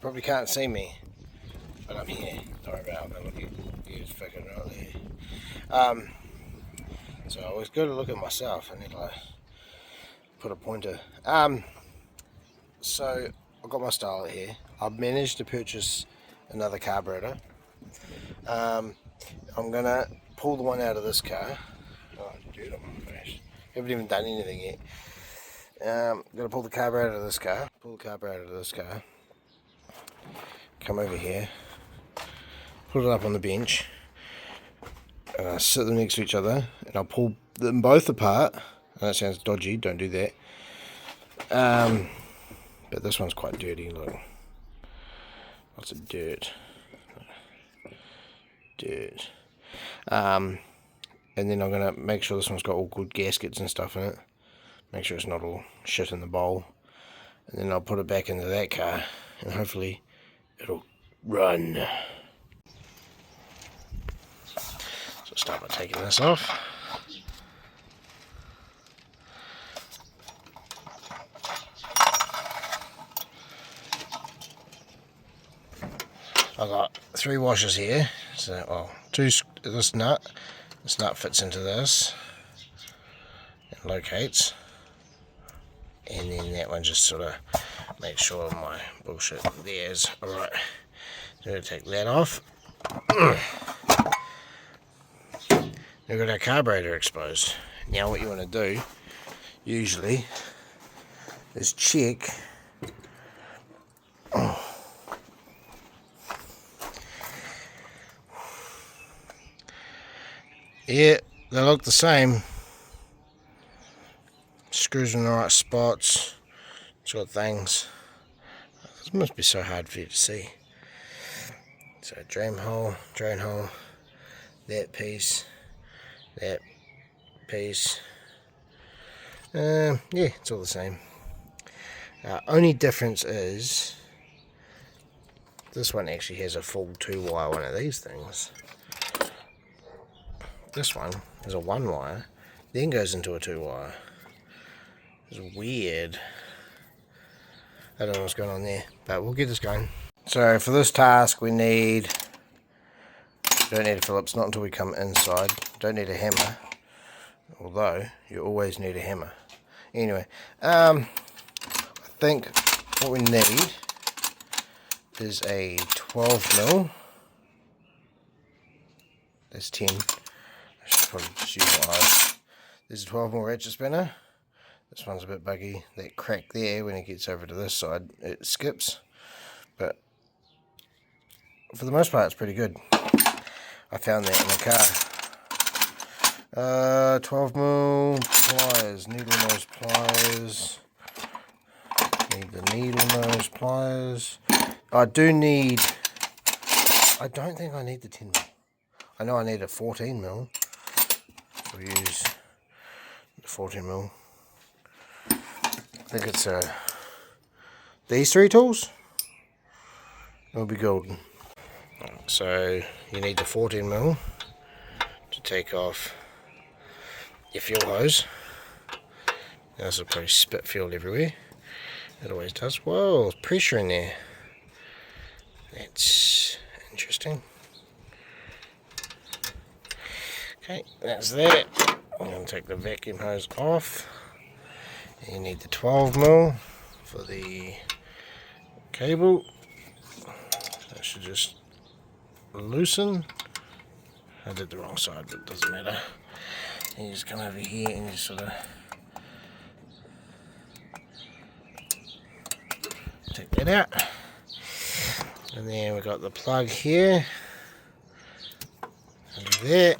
probably can't see me, but I'm here. Sorry about that. Look, he's fucking right there. So I always got to look at myself. I need to like, put a pointer. So I've got my Starlet here. I've managed to purchase another carburetor. I'm gonna pull the one out of this car. Oh, dude, on my face. Haven't even done anything yet. Gonna pull the carburetor out of this car. Pull the carburetor out of this car. Come over here. Put it up on the bench. Sit them next to each other, and I'll pull them both apart. That sounds dodgy. Don't do that. But this one's quite dirty. Look, lots of dirt. And then I'm gonna make sure this one's got all good gaskets and stuff in it. Make sure it's not all shit in the bowl. And then I'll put it back into that car, and hopefully it'll run. So start by taking this off. I've got 3 washers here, so well, 2. This nut fits into this and locates, and then that one just sort of makes sure my bullshit there is alright. So we'll take that off. We've got our carburetor exposed. Now what you want to do usually is check yeah, they look the same. Screws in the right spots. Sort of things. This must be so hard for you to see. So drain hole, that piece. Yeah, it's all the same. Only difference is this one actually has a full 2-wire one of these things. This one is a 1-wire, then goes into a 2-wire. It's weird. I don't know what's going on there, but we'll get this going. So for this task we don't need a Phillips, not until we come inside. Don't need a hammer, although you always need a hammer. Anyway, I think what we need is a 12mm. That's 10. I should probably just use my eyes. There's a 12mm ratchet spinner. This one's a bit buggy. That crack there, when it gets over to this side, it skips. But for the most part, it's pretty good. I found that in the car. 12mm pliers. Needle nose pliers. Need the needle nose pliers. I don't think I need the 10mm. I know I need a 14mm. So we use the 14mm. I think it's these 3 tools. It'll be golden. So you need the 14mm to take off your fuel hose. Now this will probably spit fuel everywhere. It always does. Whoa, there's pressure in there. That's interesting. Okay, that's that. I'm going to take the vacuum hose off. You need the 12mm for the cable. That should just loosen. I did the wrong side, but it doesn't matter. And you just come over here and you sort of take that out. And then we've got the plug here. And there.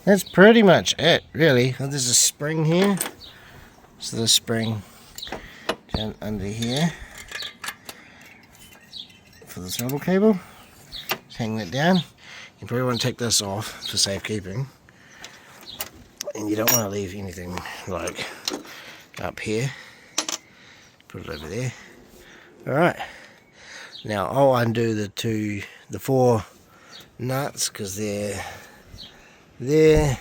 That's pretty much it, really. There's a spring here. So the spring down under here for the throttle cable. Just hang that down. You probably want to take this off for safekeeping. And you don't want to leave anything like up here. Put it over there. Alright. Now I'll undo the 4 nuts because they're there,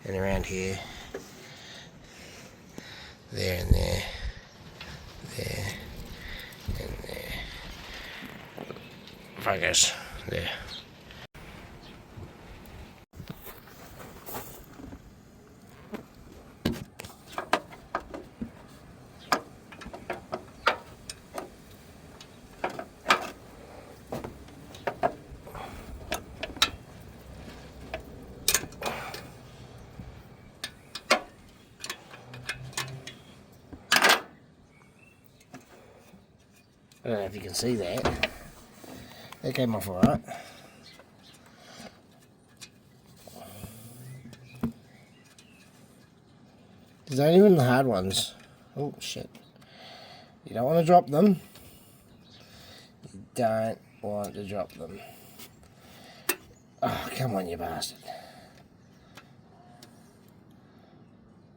and around here. there and there, there and there. Focus, there. I don't know if you can see that. That came off alright. There's only even the hard ones. Oh shit. You don't want to drop them. You don't want to drop them. Oh, come on, you bastard.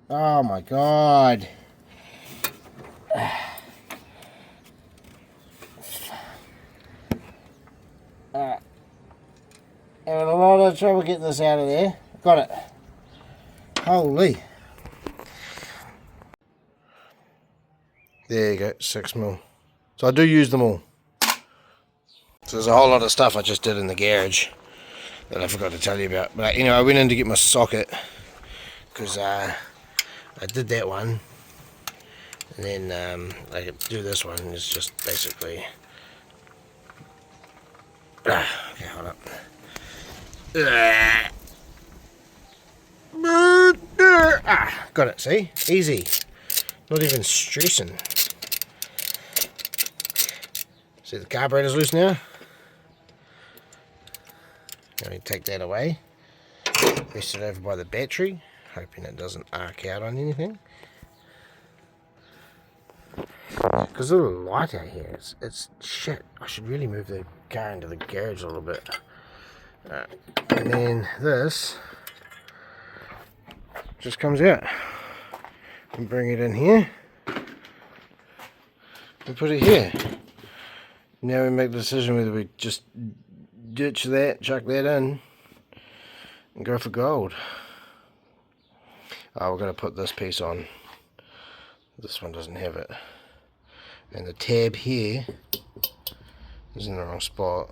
Oh my god. Having a lot of trouble getting this out of there. Got it. Holy. There you go, 6mm. So I do use them all. So there's a whole lot of stuff I just did in the garage that I forgot to tell you about. But anyway, I went in to get my socket because I did that one. And then I could do this one. It's just basically... okay, hold up. Got it, see? Easy. Not even stressing. See, the carburetor's loose now. Now we take that away. Rest it over by the battery, hoping it doesn't arc out on anything. Because of the light out here, it's shit. I should really move the car into the garage a little bit. And then this just comes out. And bring it in here. And put it here. Now we make the decision whether we just ditch that, chuck that in, and go for gold. Oh, we're going to put this piece on. This one doesn't have it. And the tab here is in the wrong spot.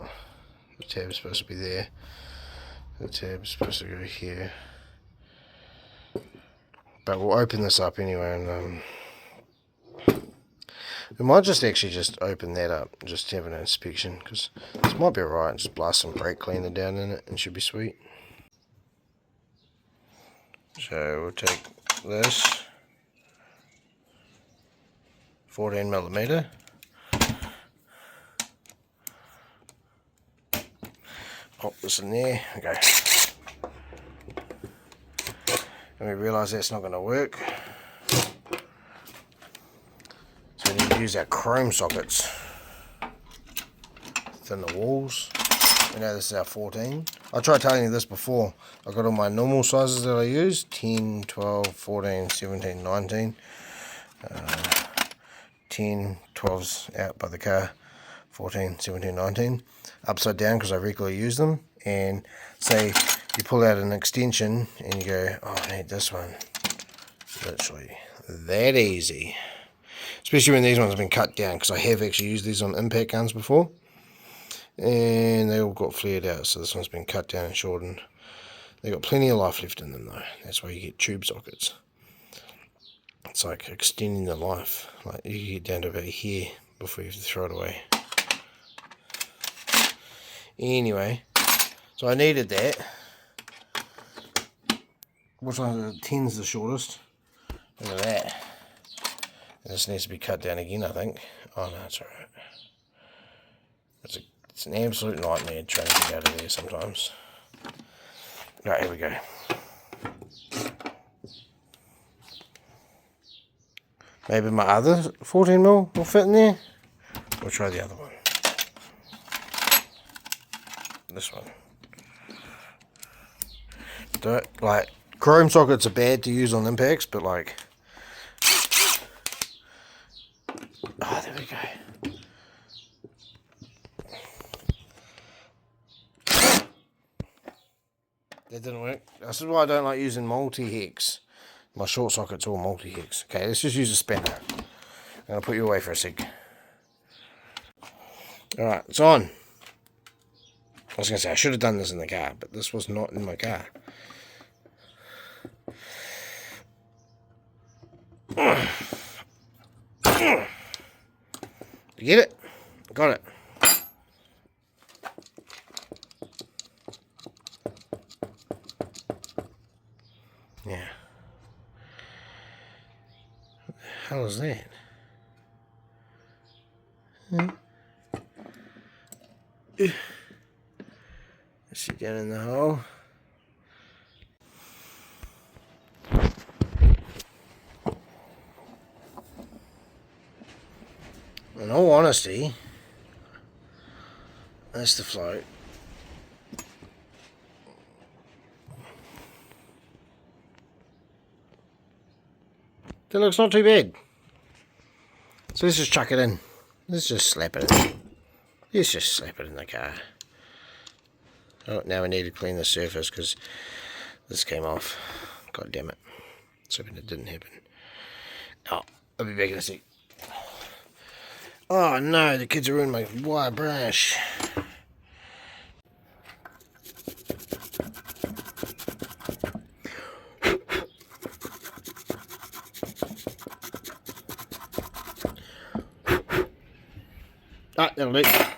The tab's supposed to be there. The tab's supposed to go here. But we'll open this up anyway, and we might just actually just open that up, just have an inspection, because this might be alright, and just blast some brake cleaner down in it, and it should be sweet. So we'll take this 14mm, pop this in there, okay. And we realise that's not going to work. So we need to use our chrome sockets. Thin the walls. We know this is our 14. I tried telling you this before. I got all my normal sizes that I use. 10, 12, 14, 17, 19. 10, 12's out by the car. 14, 17, 19. Upside down because I regularly use them. And say you pull out an extension and you go, oh, I need this one. Literally that easy. Especially when these ones have been cut down, because I have actually used these on impact guns before. And they all got flared out, so this one's been cut down and shortened. They've got plenty of life left in them though. That's why you get tube sockets. It's like extending the life. Like you get down to about here before you have to throw it away. Anyway, so I needed that. Which one of the 10's the shortest? Look at that. This needs to be cut down again, I think. Oh no, it's alright. It's an absolute nightmare trying to get out of there sometimes. Right, here we go. Maybe my other 14mm will fit in there. We'll try the other one. This one. Like, chrome sockets are bad to use on impacts, but like... Oh, there we go. That didn't work. This is why I don't like using multi-hex. My short socket's all multi-hex. Okay, let's just use a spanner. I'm going to put you away for a sec. Alright, it's on. I was going to say, I should have done this in the car, but this was not in my car. You get it? Got it. Yeah. What the hell is that? Sit down in the hole. In all honesty, that's the float. That looks not too bad. So let's just chuck it in. Let's just slap it in. Let's just slap it in the car. Oh, now we need to clean the surface because this came off. God damn it. So it didn't happen. Oh, I'll be back in a sec. Oh no, the kids are ruining my wire brush. Ah, that'll do. I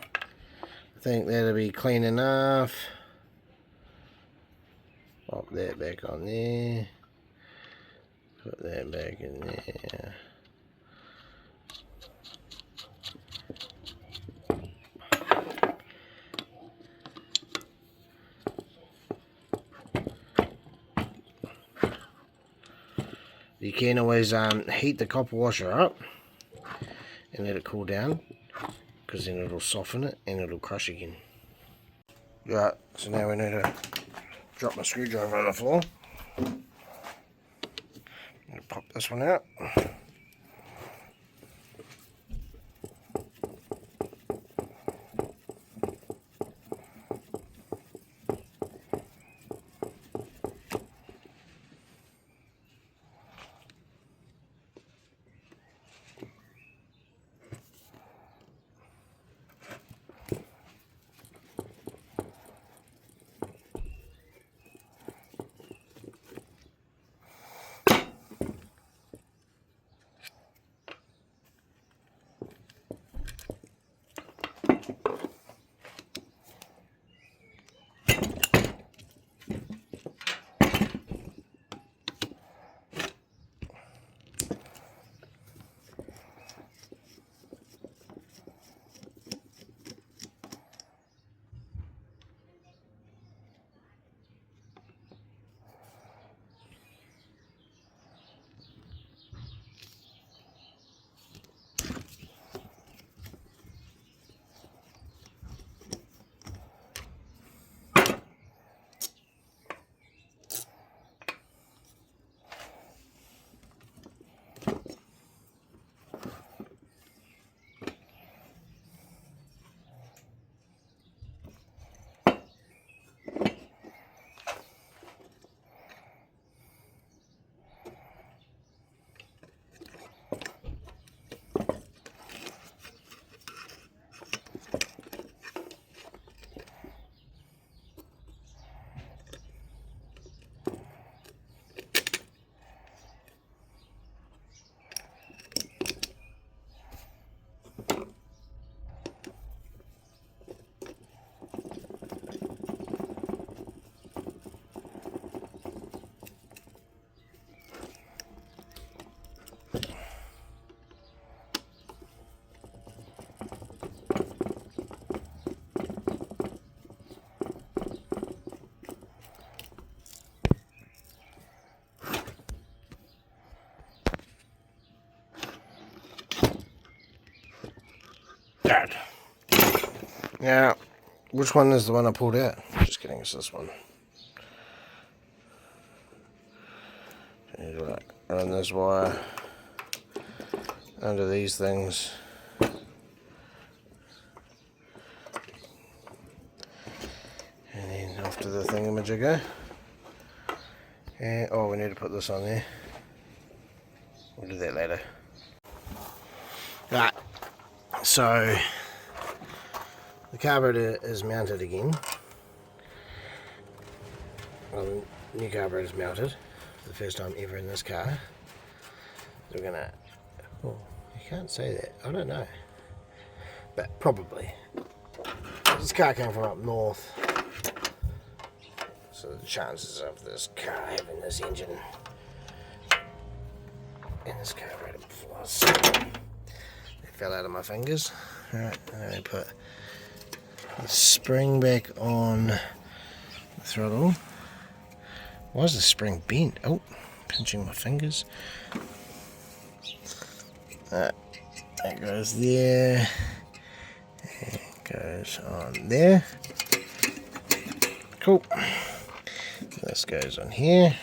think that'll be clean enough. Pop that back on there. Put that back in there. You can always heat the copper washer up and let it cool down, because then it'll soften it and it'll crush again. Right, so now we need to drop my screwdriver on the floor. Pop this one out. Dad. Now, which one is the one I pulled out? Just kidding, it's this one. Right, run this wire under these things. And then off to the thingamajigger. And, oh, we need to put this on there. We'll do that later. Right, so the carburetor is mounted again. Well, the new carburetor is mounted for the first time ever in this car. So we're gonna, oh, you can't say that, I don't know, but probably. This car came from up north, so the chances of this car having this engine and this carburetor plus, they fell out of my fingers. Alright, I'm going to put the spring back on the throttle. Why is the spring bent? Oh, pinching my fingers. That goes there. It goes on there. Cool. This goes on here.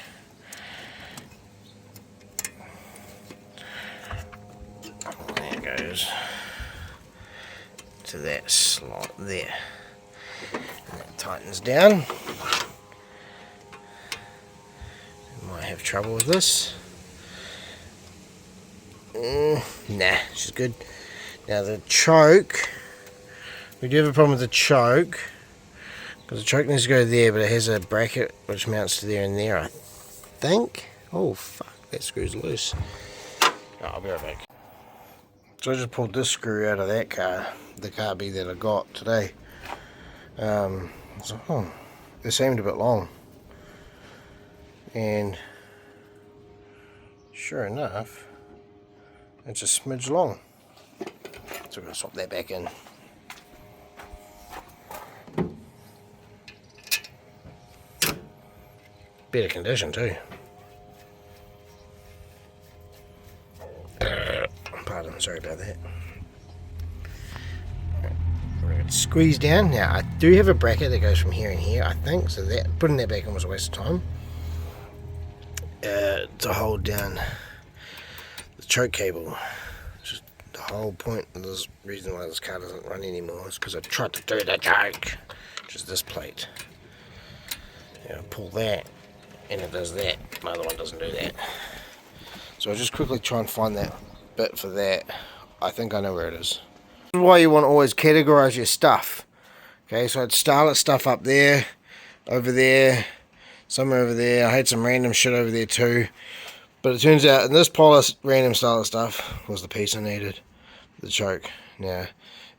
That goes to that slot there. And that tightens down. Might have trouble with this. Nah, she's good. Now the choke, we do have a problem with the choke, because the choke needs to go there, but it has a bracket which mounts to there and there, I think. Oh fuck, that screw's loose. Oh, I'll be right back. So I just pulled this screw out of that car, the carby that I got today. So, oh, it seemed a bit long. And sure enough, it's a smidge long. So we're going to swap that back in. Better condition too. Pardon, sorry about that. We're going to squeeze down. Now I do have a bracket that goes from here and here, I think, so that putting that back in was a waste of time. To hold down the choke cable. Just the whole point of this reason why this car doesn't run anymore is because I tried to do the choke, which is this plate. You know, pull that and it does that. My other one doesn't do that. So I'll just quickly try and find that bit for that. I think I know where it is. This is why you want to always categorize your stuff. Okay, so I had Starlet stuff up there, over there, somewhere over there. I had some random shit over there too. But it turns out in this pile of random Starlet stuff was the piece I needed. The choke. Now,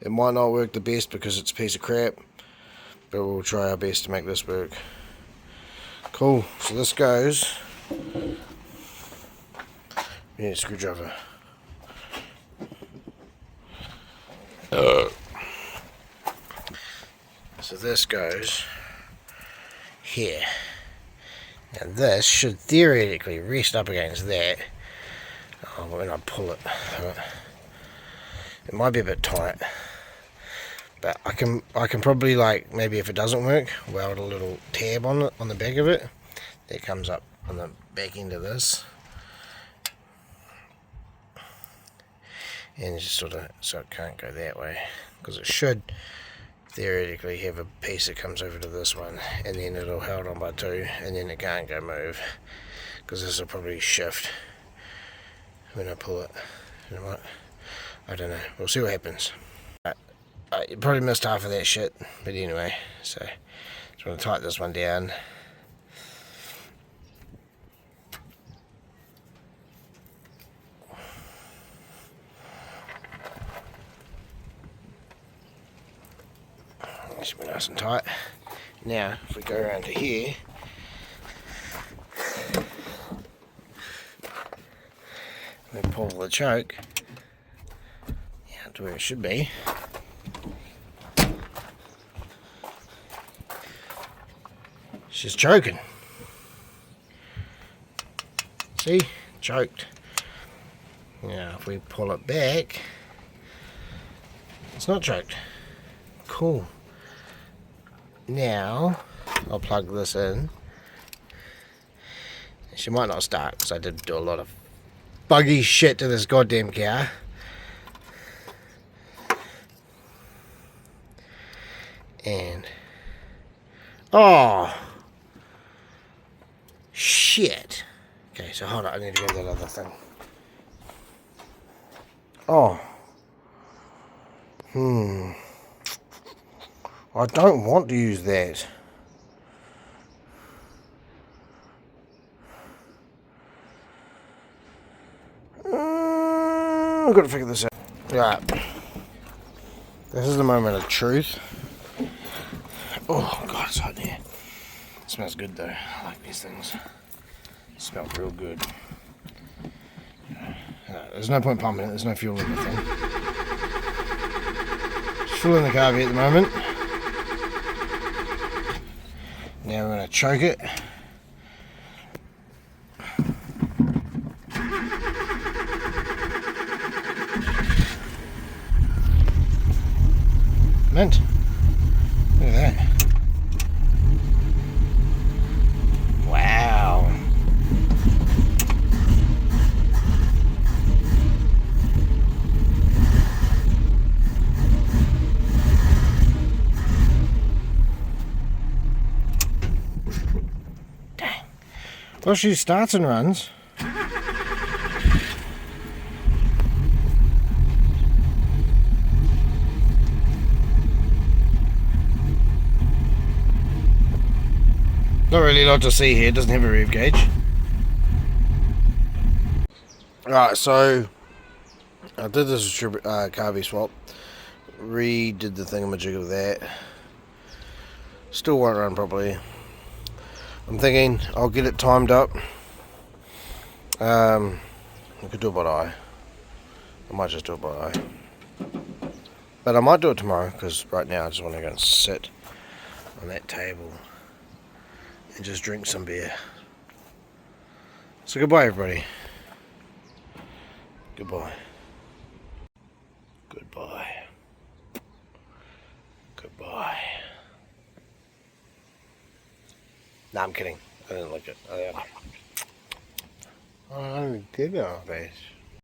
it might not work the best because it's a piece of crap, but we'll try our best to make this work. Cool. So this goes. We need a screwdriver. So this goes here. Now this should theoretically rest up against that. Oh, when I pull it, it might be a bit tight, but I can probably, like, maybe if it doesn't work, weld a little tab on it on the back of it. That comes up on the back end of this, and just sort of, so it can't go that way, because it should theoretically have a piece that comes over to this one, and then it'll held on by two, and then it can't go move, because this will probably shift when I pull it. You know what? I don't know. We'll see what happens. You probably missed half of that shit, but anyway, so just want to tighten this one down. Should be nice and tight. Now, if we go around to here, we pull the choke to where it should be. She's choking. See? Choked. Now, if we pull it back, it's not choked. Cool. Now, I'll plug this in. She might not start because I did do a lot of buggy shit to this goddamn car. And oh shit. Okay, so hold on, I need to get that other thing. Oh. I don't want to use that. I've got to figure this out. Right. This is the moment of truth. Oh, God, it's hot in here. It smells good, though. I like these things. It smells real good. There's no point pumping it. There's no fuel in the thing. Just full in the carby at the moment. Now we're going to choke it. Mint. Look at that. Wow. Dang. Well, she starts and runs. Not really a lot to see here, it doesn't have a rev gauge. Alright, so I did this carby swap, redid the thingamajig of that. Still won't run properly. I'm thinking I'll get it timed up. I could do it by eye. I might just do it by eye. But I might do it tomorrow, because right now I just want to go and sit on that table and just drink some beer. So goodbye, everybody. Goodbye. Goodbye. Goodbye. Nah, I'm kidding. I didn't like it. I did it on face.